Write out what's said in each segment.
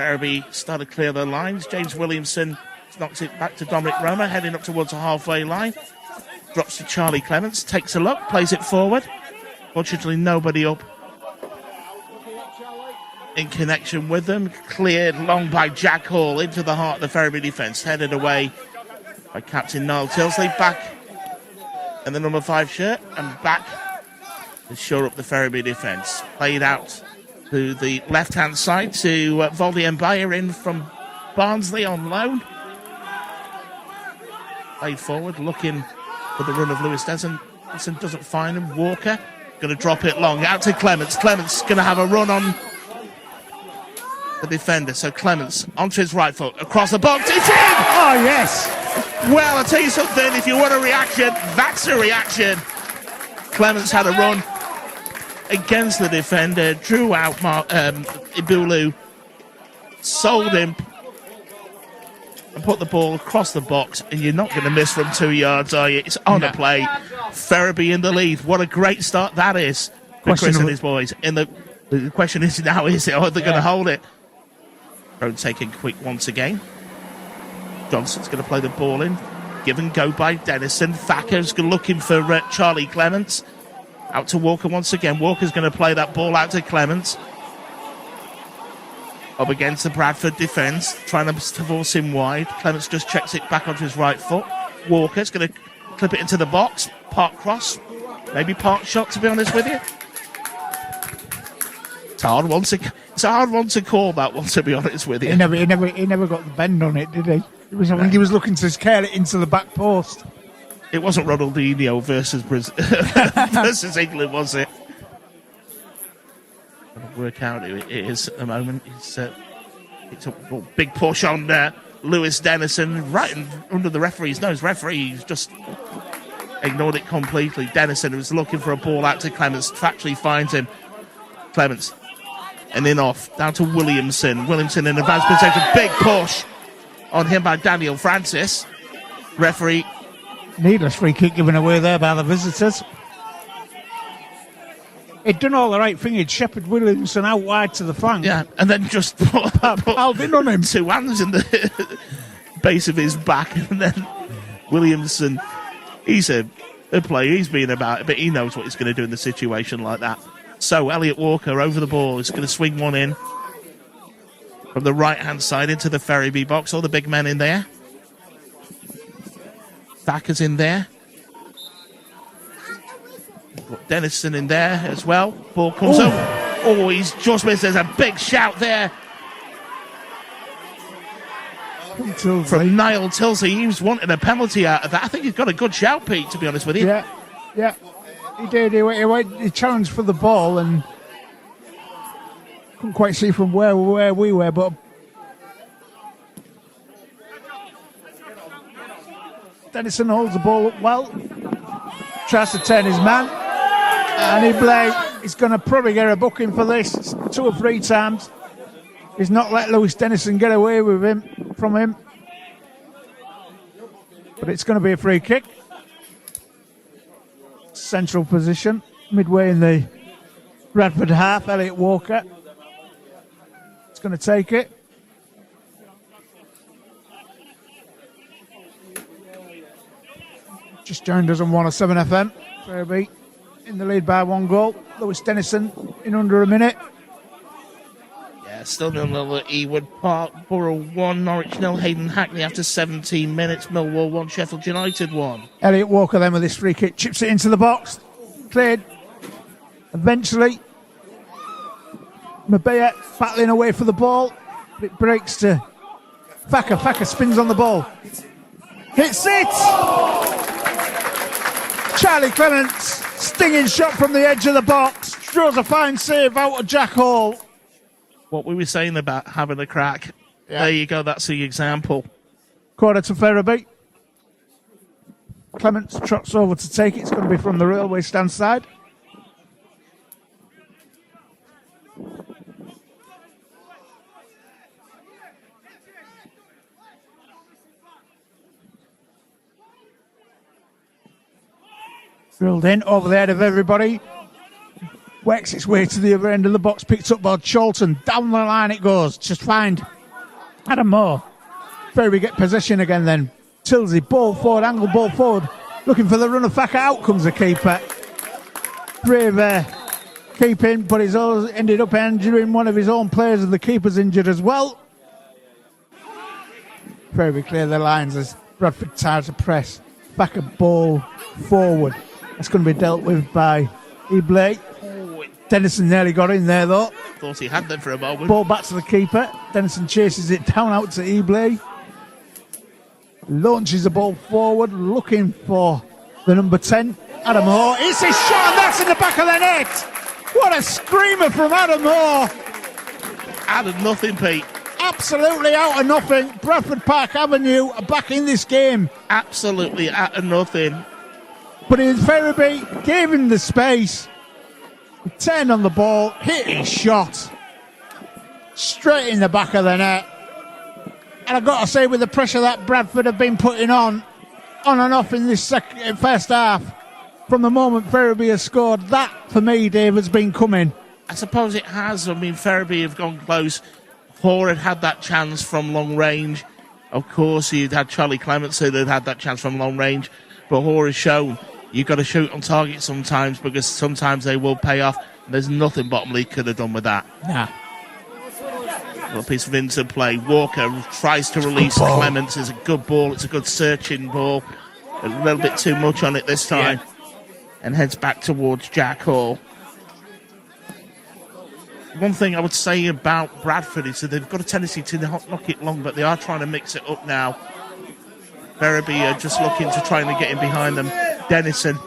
Ferriby start to clear their lines. James Williamson knocks it back to Dominic Roma, heading up towards the halfway line. Drops to Charlie Clements, takes a look, plays it forward. Fortunately, nobody up in connection with them. Cleared long by Jack Hall into the heart of the Ferriby defence. Headed away by Captain Niall Tilsley. Back in the number 5 shirt and back to shore up the Ferriby defence. Played out to the left-hand side to Voldy Mbaye in from Barnsley on loan. Played forward, looking for the run of Lewis Denison. Doesn't find him. Walker going to drop it long. Out to Clements. Clements going to have a run on the defender. So Clements onto his right foot. Across the box. It's in! Oh, yes. Well, I'll tell you something. If you want a reaction, that's a reaction. Clements had a run against the defender. Drew out Ibulu. Sold him. And put the ball across the box, and you're not going to miss from 2 yards, are you? It's on a play. Ferriby in the lead. What a great start that is for Chris and his boys. And the question is now, is it? Are they going to hold it? Road taking quick once again. Johnson's going to play the ball in. Give and go by Denison. Thacker's looking for Charlie Clements. Out to Walker once again. Walker's going to play that ball out to Clements. Up against the Bradford defence, trying to force him wide. Clements just checks it back onto his right foot. Walker's going to clip it into the box. Park cross. Maybe park shot, to be honest with you. It's a hard one to call, that one, to be honest with you. He never got the bend on it, did he? I think he was looking to scale it into the back post. It wasn't Ronaldinho versus versus England, was it? Work out who it is at the moment. It's a big push on Lewis Denison right under the referee's nose. Referee's just ignored it completely. Denison was looking for a ball out to Clements. Actually finds him. Clements and then off down to Williamson. Williamson in advanced position. Big push on him by Daniel Francis. Referee. Needless free kick given away there by the visitors. He'd done all the right thing. He'd shepherded Williamson out wide to the flank. Yeah, and then just piled in on him. 2 hands in the base of his back. And then Williamson, he's a player. He's been about it, but he knows what he's going to do in the situation like that. So Elliot Walker over the ball. He's going to swing one in from the right-hand side into the Ferriby box. All the big men in there. Thacker's in there. Got Denison in there as well. Ball comes up. Oh, he's just missed. There's a big shout there from Niall Tilsley. He was wanting a penalty out of that. I think he's got a good shout, Pete, to be honest with you. Yeah, he did. He challenged for the ball and couldn't quite see from where we were, but Denison holds the ball up well. Tries to turn his man. And he's going to probably get a booking for this 2 or 3 times. He's not let Lewis Denison get away from him. But it's going to be a free kick. Central position, midway in the Bradford half. Elliot Walker. It's going to take it. Just joined us on 107 FM. Ferriby in the lead by 1 goal. Lewis Denison in under a minute. Yeah, still 0-0 at Ewood Park. Borough 1, Norwich 0, Hayden Hackney after 17 minutes. Millwall 1, Sheffield United 1. Elliot Walker then with this free kick. Chips it into the box. Cleared. Eventually. Mabea battling away for the ball. But it breaks to Thacker. Thacker spins on the ball. Hits it! Charlie Clements, stinging shot from the edge of the box. Draws a fine save out of Jack Hall. What we were saying about having a crack. Yeah. There you go, that's the example. Corner to Ferriby. Clements trots over to take it. It's going to be from the railway stand side. Drilled in over the head of everybody. Works its way to the other end of the box. Picked up by Cholton. Down the line it goes. Just find Adam Moore. Ferriby get possession again then. Tilsey, ball forward, angle ball forward. Looking for the run of Facker. Out comes the keeper. Brave keeping, but he's always ended up injuring one of his own players, and the keeper's injured as well. Ferriby clear the lines as Bradford tries to press. Facker ball forward. That's going to be dealt with by Ebley. Dennison nearly got in there though. Thought he had them for a moment. Ball back to the keeper. Dennison chases it down out to Ebley. Launches the ball forward, looking for the number 10, Adam Moore. It's his shot, and that's in the back of the net. What a screamer from Adam Moore. Out of nothing, Pete. Absolutely out of nothing. Bradford Park Avenue are back in this game. Absolutely out of nothing. But Ferriby gave him the space. He turned on the ball, hit his shot. Straight in the back of the net. And I've got to say, with the pressure that Bradford have been putting on and off in this first half, from the moment Ferriby has scored, that, for me, Dave, has been coming. I suppose it has. I mean, Ferriby have gone close. Hoare had that chance from long range. Of course, he'd had Charlie Clements who had that chance from long range. But Hoare has shown you've got to shoot on target sometimes, because sometimes they will pay off. There's nothing Bottomley could have done with that. Nah. A piece of interplay. Walker tries to release Clements. It's a good ball. It's a good searching ball. A little bit too much on it this time. Yeah. And heads back towards Jack Hall. One thing I would say about Bradford is that they've got a tendency to knock it long, but they are trying to mix it up now. Ferriby are just looking to try and get in behind them. Dennison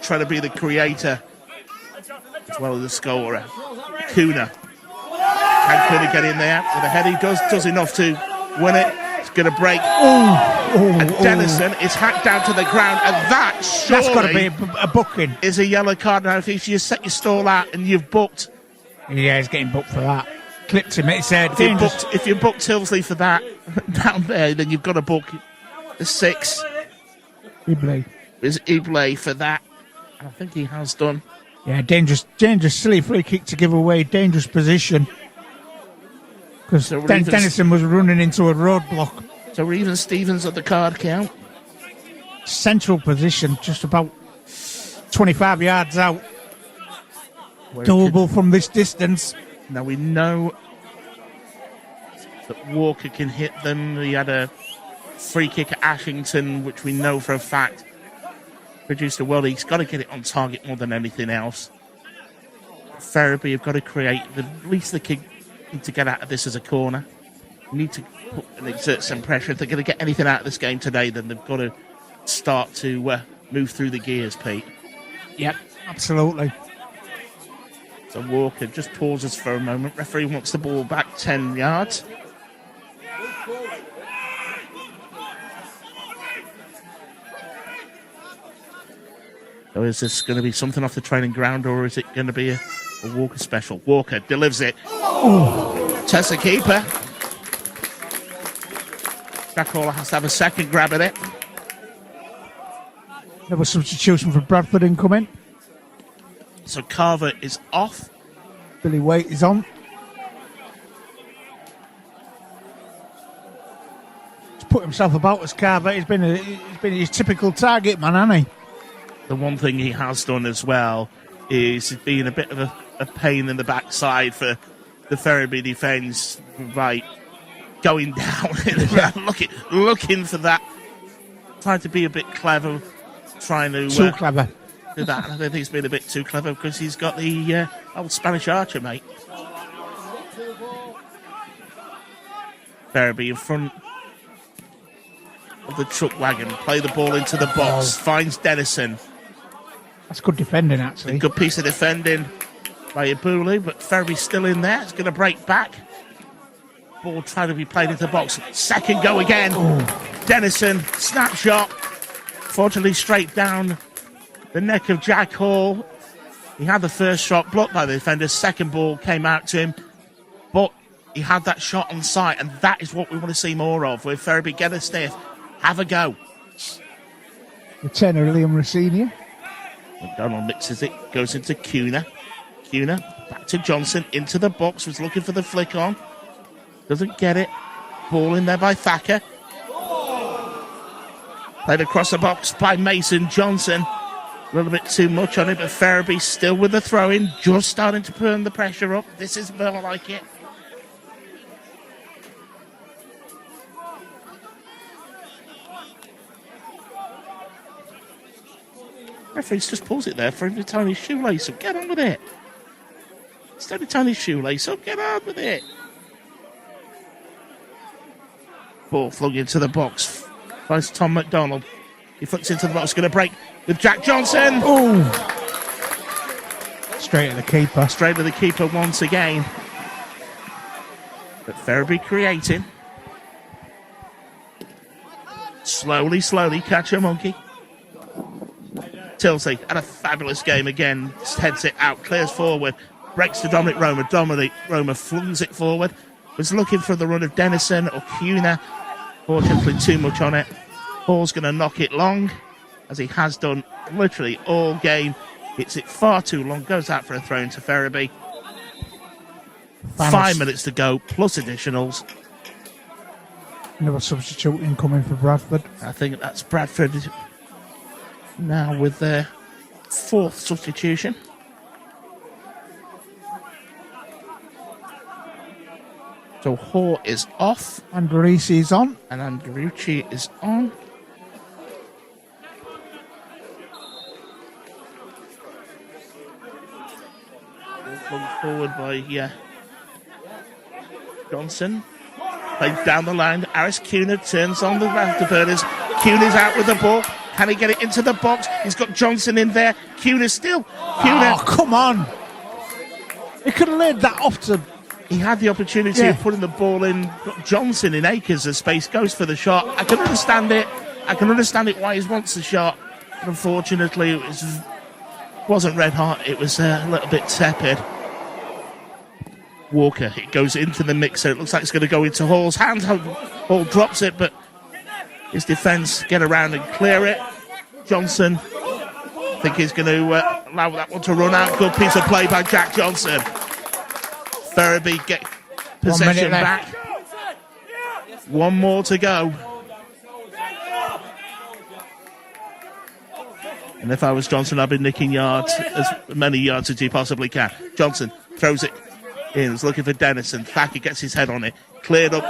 trying to be the creator as well as the scorer. Kuna. Can Kuna get in there with a head? He does enough to win it. It's going to break. And Dennison is hacked down to the ground, and that surely that's got to be a booking. Is a yellow card. Now, if you set your stall out and you've booked, yeah, he's getting booked for that. Clipped him. It's if you booked Tilsley for that down there, then you've got to book the 6. Ebley. Is Ebley for that? I think he has done. Yeah, dangerous, silly free kick to give away. Dangerous position. Because Dennison was running into a roadblock. So we're even Stevens at the card count. Central position, just about 25 yards out. Doable from this distance. Now we know that Walker can hit them. He had a free kick at Ashington, which we know for a fact produced a world. He's got to get it on target more than anything else. Ferriby have got to create at least the kick. Need to get out of this as a corner. Need to put and exert some pressure. If they're going to get anything out of this game today, then they've got to start to move through the gears, Pete. Yep, absolutely. So Walker just pauses for a moment. Referee wants the ball back 10 yards. So is this going to be something off the training ground, or is it going to be a Walker special? Walker delivers it. Tests the keeper. Jack Hall has to have a second grab at it. There was substitution for Bradford incoming. So Carver is off. Billy Waite is on. He's put himself about as Carver. He's been his typical target man, hasn't he? The one thing he has done as well is being a bit of a pain in the backside for the Ferriby defence, right? Going down, looking for that, trying to be a bit clever, trying to too clever. Do that. And I don't think he's been a bit too clever because he's got the old Spanish archer, mate. Ferriby in front of the truck wagon, play the ball into the box, finds Dennison. That's good defending, actually. A good piece of defending by Ibulu, but Ferriby's still in there. It's going to break back. Ball trying to be played into the box. Second go again. Dennison, snapshot. Fortunately, straight down the neck of Jack Hall. He had the first shot blocked by the defender. Second ball came out to him, but he had that shot on sight, and that is what we want to see more of. Where Ferriby get a sniff, have a go. Return of Liam Rossini. McDonald mixes it, goes into Kuna. Kuna back to Johnson, into the box, was looking for the flick on. Doesn't get it. Ball in there by Thacker. Played across the box by Mason Johnson. A little bit too much on it, but Ferriby still with the throw-in, just starting to turn the pressure up. This is more like it. Referee just pulls it there for him to tie his shoelace up. Get on with it. Instead of tying his shoelace up, get on with it. Ball flung into the box. Finds Tom McDonald. He flicks into the box, going to break with Jack Johnson. Oh! Straight at the keeper. Straight at the keeper once again. But Ferriby creating. Slowly, catch a monkey. Tilsey had a fabulous game again. Just heads it out, clears forward, breaks to Dominic Roma. Dominic Roma flings it forward. Was looking for the run of Dennison or Cunha. Fortunately, too much on it. Ball's going to knock it long, as he has done literally all game. Hits it far too long, goes out for a throw into Ferriby. 5 minutes to go, plus additionals. Another substitute incoming for Bradford. I think that's Bradford now with their 4th substitution. So Hoare is off. Andrisi is on. And Andrucci is on. Flung forward by Johnson. Played down the line. Aris Cunha turns on the afterburners. Cunha's out with the ball. Can he get it into the box? He's got Johnson in there. Cunha still. Oh, come on. He could have laid that off to... He had the opportunity of putting the ball in. Got Johnson in acres as space goes for the shot. I can understand it. Why he wants the shot. But unfortunately, it wasn't red hot. It was a little bit tepid. Walker, it goes into the mixer. It looks like it's going to go into Hall's hands. Hall drops it, but his defence get around and clear it. Johnson, I think he's going to allow that one to run out. Good piece of play by Jack Johnson. Ferriby get possession back. 1 more to go. And if I was Johnson, I'd be nicking yards, as many yards as he possibly can. Johnson throws it in. He's looking for Dennison. Thacker gets his head on it. Cleared up.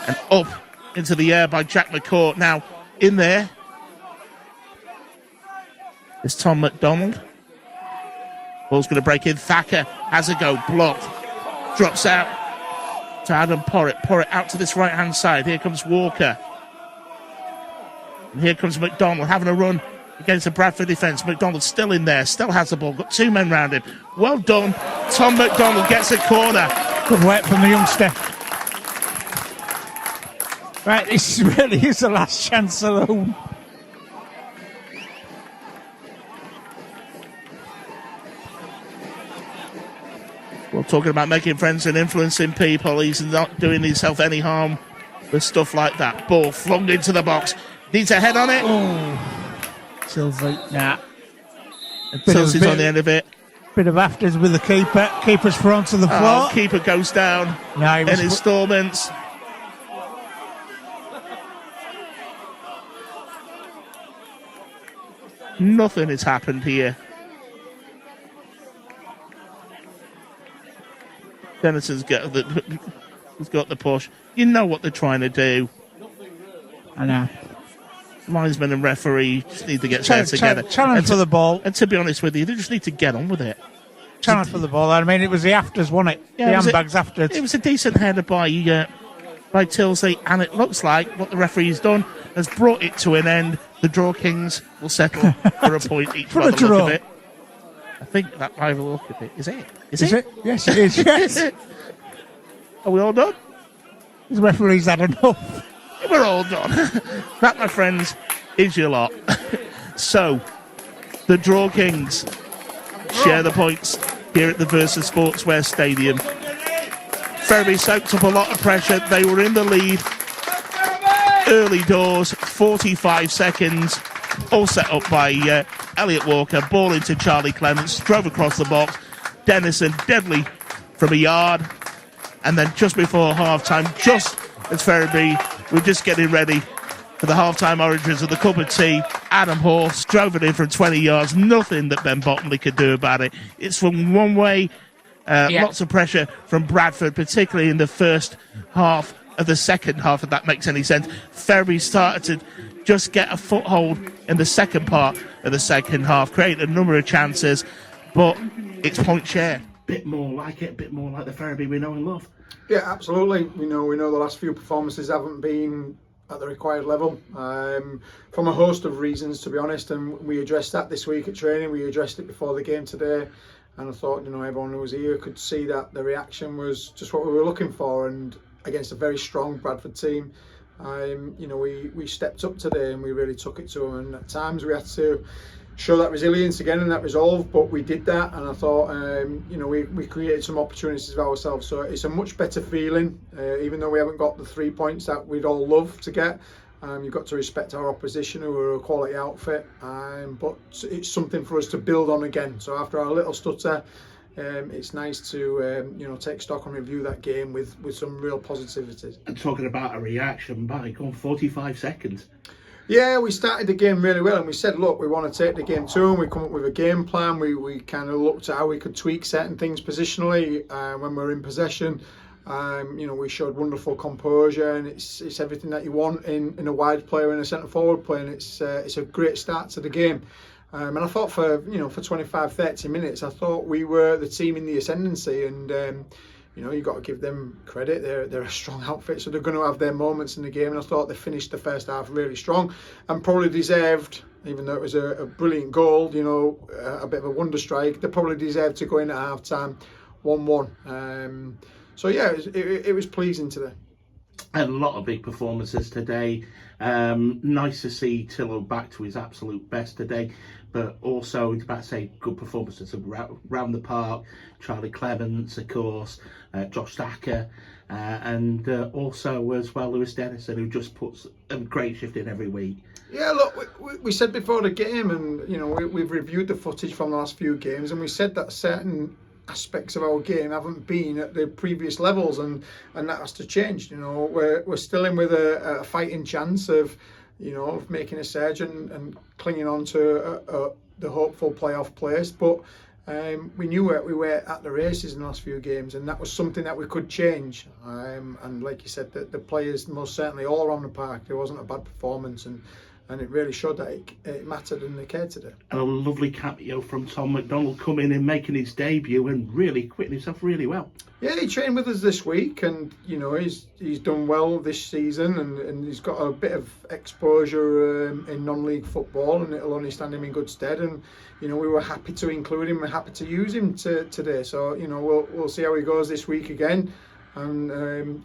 And up into the air by Jack McCourt. Now, in there is Tom McDonald. Ball's going to break in. Thacker has a go. Blocked. Drops out to Adam Porritt. Porritt out to this right-hand side. Here comes Walker. And here comes McDonald having a run against the Bradford defence. McDonald still in there. Still has the ball. Got 2 men round him. Well done. Tom McDonald gets a corner. Good work from the youngster. Right, this really is the last chance alone. Well, talking about making friends and influencing people, he's not doing himself any harm with stuff like that. Ball flung into the box. Needs a head on it. Tilsey. Nah. Tilsey's on the end of it. Bit of afters with the keeper. Keeper's thrown to the floor. Keeper goes down in instalments. Nothing has happened here. Dennison's got the push. You know what they're trying to do. I know. Linesman and referee just need to get there together. Challenge for the ball. And to be honest with you, they just need to get on with it. Challenge for the ball. I mean, it was the afters, wasn't it? Yeah, the handbags afters. It was a decent header by Tilsey, and it looks like what the referee's done has brought it to an end. The Draw Kings will settle for a point each by the look of it. I think that by the look of it. Is it? Is it? Yes, it is. Yes. Are we all done? The referee's had enough. We're all done. That, my friends, is your lot. So, the Draw Kings share the points here at the Versa Sportswear Stadium. Ferriby soaked up a lot of pressure. They were in the lead early doors, 45 seconds, all set up by Elliot Walker. Ball into Charlie Clements, drove across the box. Dennison, deadly from a yard. And then just before half-time, just as Ferriby were just getting ready for the half-time origins of the cup of tea, Adam Horse drove it in from 20 yards. Nothing that Ben Bottomley could do about it. It's from one way. Lots of pressure from Bradford, particularly in the first half of the second half, if that makes any sense. Ferriby started to just get a foothold in the second part of the second half, created a number of chances, but it's point share. Bit more like it, a bit more like the Ferriby we know and love. Yeah, absolutely. We know the last few performances haven't been at the required level, from a host of reasons, to be honest, and we addressed that this week at training. We addressed it before the game today, and I thought, everyone who was here could see that the reaction was just what we were looking for, and against a very strong Bradford team, we stepped up today and we really took it to them, and at times we had to show that resilience again and that resolve, but we did that, and I thought we created some opportunities for ourselves. So it's a much better feeling, even though we haven't got the 3 points that we'd all love to get. You've got to respect our opposition, who are a quality outfit, but it's something for us to build on again. So after our little stutter, it's nice to take stock and review that game with some real positivity. And talking about a reaction, by 45 seconds. Yeah, we started the game really well, and we said, look, we want to take the game to them. We come up with a game plan. We kind of looked at how we could tweak certain things positionally when we're in possession. We showed wonderful composure, and it's everything that you want in a wide player and a centre forward player, and it's a great start to the game. And I thought for 25-30 minutes, I thought we were the team in the ascendancy, and you've got to give them credit. They're a strong outfit, so they're going to have their moments in the game, and I thought they finished the first half really strong and probably deserved, even though it was a brilliant goal, a bit of a wonder strike, they probably deserved to go in at half time 1-1. So yeah, it was pleasing today. A lot of big performances today. Nice to see Tillo back to his absolute best today, but also about to say good performances around the park. Charlie Clements, of course, Josh Thacker, and also as well Lewis Dennison, who just puts a great shift in every week. Yeah, look, we said before the game, and we've reviewed the footage from the last few games, and we said that certain aspects of our game haven't been at the previous levels, and that has to change. We're still in with a fighting chance of making a surge and clinging on to the hopeful playoff place, but we knew we were at the races in the last few games, and that was something that we could change. And like you said, the players most certainly all around the park, there wasn't a bad performance, and it really showed that it mattered and they cared today. And a lovely cameo from Tom McDonald coming in, making his debut and really quitting himself really well. Yeah, he trained with us this week, and he's done well this season, and he's got a bit of exposure in non-league football, and it'll only stand him in good stead. And we were happy to include him, we're happy to use him today. So we'll see how he goes this week again, and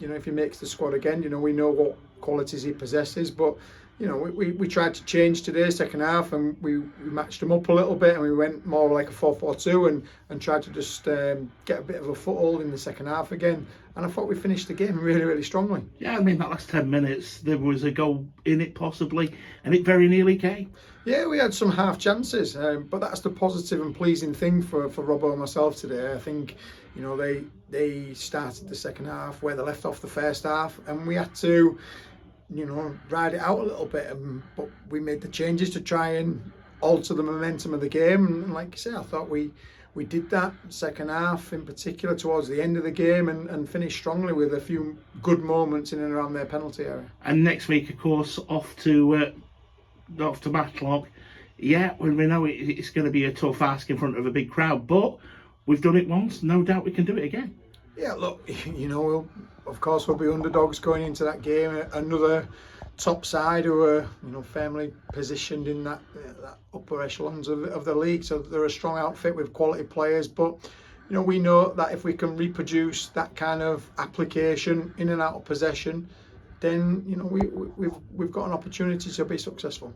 if he makes the squad again, we know what qualities he possesses, but. We tried to change today, second half, and we matched them up a little bit, and we went more like a 4-4-2 and tried to just get a bit of a foothold in the second half again. And I thought we finished the game really, really strongly. Yeah, that last 10 minutes, there was a goal in it possibly, and it very nearly came. Yeah, we had some half chances, but that's the positive and pleasing thing for Robbo and myself today. I think, they started the second half where they left off the first half, and we had to ride it out a little bit, but we made the changes to try and alter the momentum of the game, and like you say, I thought we did that second half, in particular towards the end of the game, and finished strongly with a few good moments in and around their penalty area. And next week, of course, off to Matlock. Yeah, we know it's going to be a tough ask in front of a big crowd, but we've done it once, no doubt we can do it again. Yeah, look, of course we'll be underdogs going into that game. Another top side who are, firmly positioned in that upper echelons of the league. So they're a strong outfit with quality players. But, we know that if we can reproduce that kind of application in and out of possession, then, we've got an opportunity to be successful.